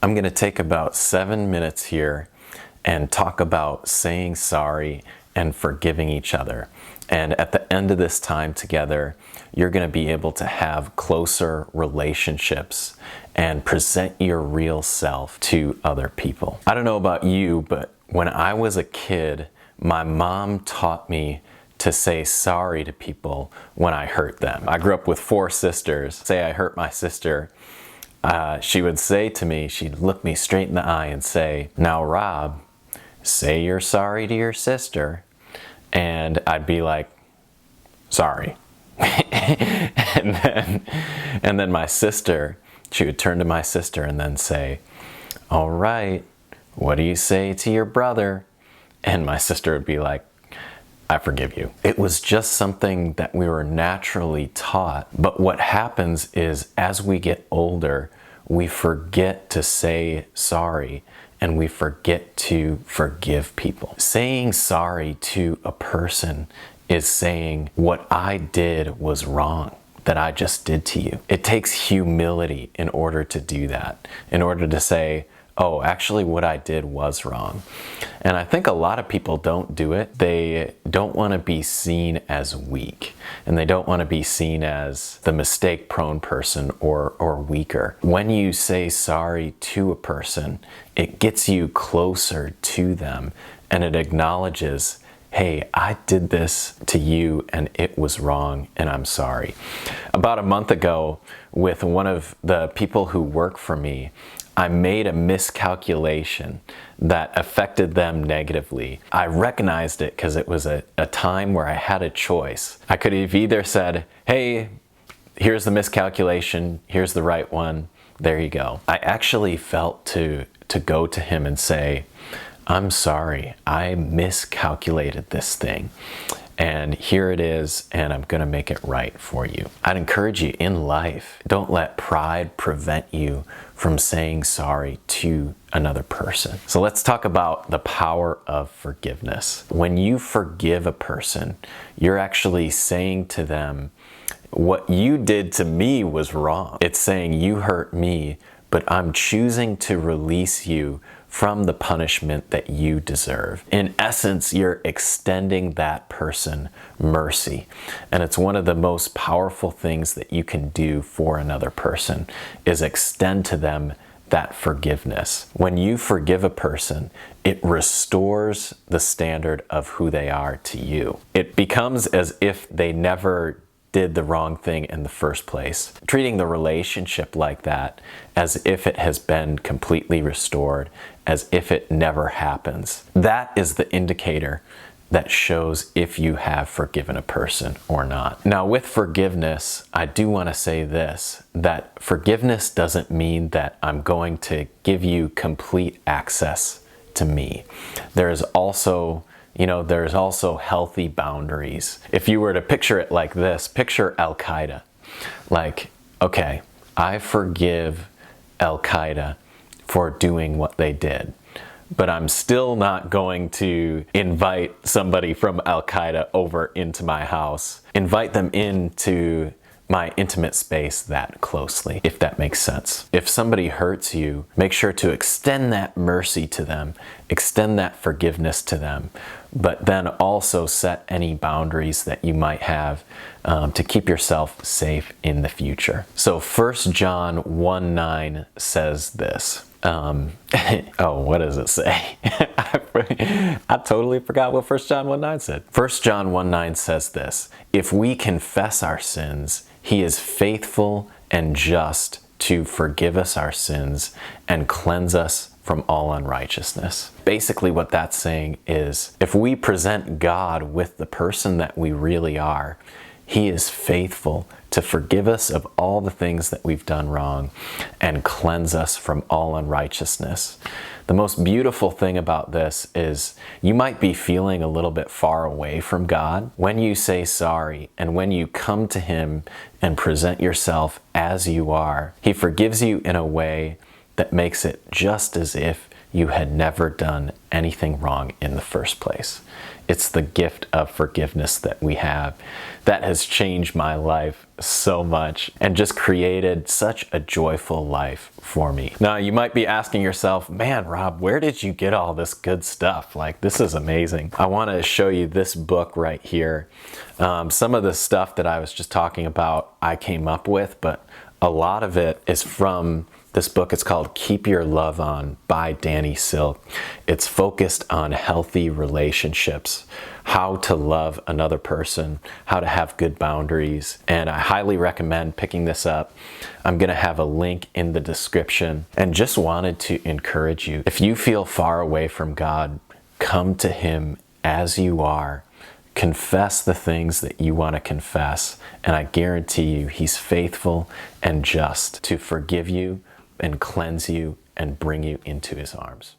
I'm going to take about 7 minutes here and talk about saying sorry and forgiving each other. And at the end of this time together, you're going to be able to have closer relationships and present your real self to other people. I don't know about you, but when I was a kid, my mom taught me to say sorry to people when I hurt them. I grew up with 4 sisters. Say I hurt my sister, she would say to me, she'd look me straight in the eye and say, "Now Rob, say you're sorry to your sister." And I'd be like, "Sorry." and then my sister, she would turn to my sister and then say, "All right, what do you say to your brother?" And my sister would be like, "I forgive you." It was just something that we were naturally taught. But what happens is as we get older, we forget to say sorry and we forget to forgive people. Saying sorry to a person is saying, what I did was wrong, that I just did to you. It takes humility in order to do that, in order to say, oh, actually what I did was wrong. And I think a lot of people don't do it. They don't want to be seen as weak, and they don't want to be seen as the mistake-prone person or weaker. When you say sorry to a person, it gets you closer to them, and it acknowledges, hey, I did this to you and it was wrong and I'm sorry. About a month ago, with one of the people who work for me, I made a miscalculation that affected them negatively. I recognized it because it was a time where I had a choice. I could have either said, hey, here's the miscalculation, here's the right one, there you go. I actually felt to go to him and say, I'm sorry, I miscalculated this thing. And here it is, and I'm gonna make it right for you. I'd encourage you in life, don't let pride prevent you from saying sorry to another person. So let's talk about the power of forgiveness. When you forgive a person, you're actually saying to them, what you did to me was wrong. It's saying you hurt me, but I'm choosing to release you from the punishment that you deserve. In essence, you're extending that person mercy. And it's one of the most powerful things that you can do for another person, is extend to them that forgiveness. When you forgive a person, it restores the standard of who they are to you. It becomes as if they never did the wrong thing in the first place. Treating the relationship like that, as if it has been completely restored, as if it never happens. That is the indicator that shows if you have forgiven a person or not. Now, with forgiveness, I do want to say this, that forgiveness doesn't mean that I'm going to give you complete access to me. There's also healthy boundaries. If you were to picture it like this, picture Al-Qaeda. Like, okay, I forgive Al-Qaeda for doing what they did, but I'm still not going to invite somebody from Al-Qaeda over into my house, invite them into my intimate space that closely, if that makes sense. If somebody hurts you, make sure to extend that mercy to them, extend that forgiveness to them, but then also set any boundaries that you might have to keep yourself safe in the future. So 1 John 1:9 says this. Oh, what does it say? I totally forgot what 1 John 1:9 said. 1 John 1:9 says this: if we confess our sins, He is faithful and just to forgive us our sins and cleanse us from all unrighteousness. Basically what that's saying is, if we present God with the person that we really are, He is faithful to forgive us of all the things that we've done wrong and cleanse us from all unrighteousness. The most beautiful thing about this is you might be feeling a little bit far away from God. When you say sorry and when you come to Him and present yourself as you are, He forgives you in a way that makes it just as if you had never done anything wrong in the first place. It's the gift of forgiveness that we have that has changed my life so much and just created such a joyful life for me. Now, you might be asking yourself, man, Rob, where did you get all this good stuff? Like, this is amazing. I want to show you this book right here. Some of the stuff that I was just talking about, I came up with, but a lot of it is from this book. It's called Keep Your Love On by Danny Silk. It's focused on healthy relationships, how to love another person, how to have good boundaries, and I highly recommend picking this up. I'm going to have a link in the description, and just wanted to encourage you. If you feel far away from God, come to Him as you are. Confess the things that you want to confess, and I guarantee you He's faithful and just to forgive you and cleanse you and bring you into His arms.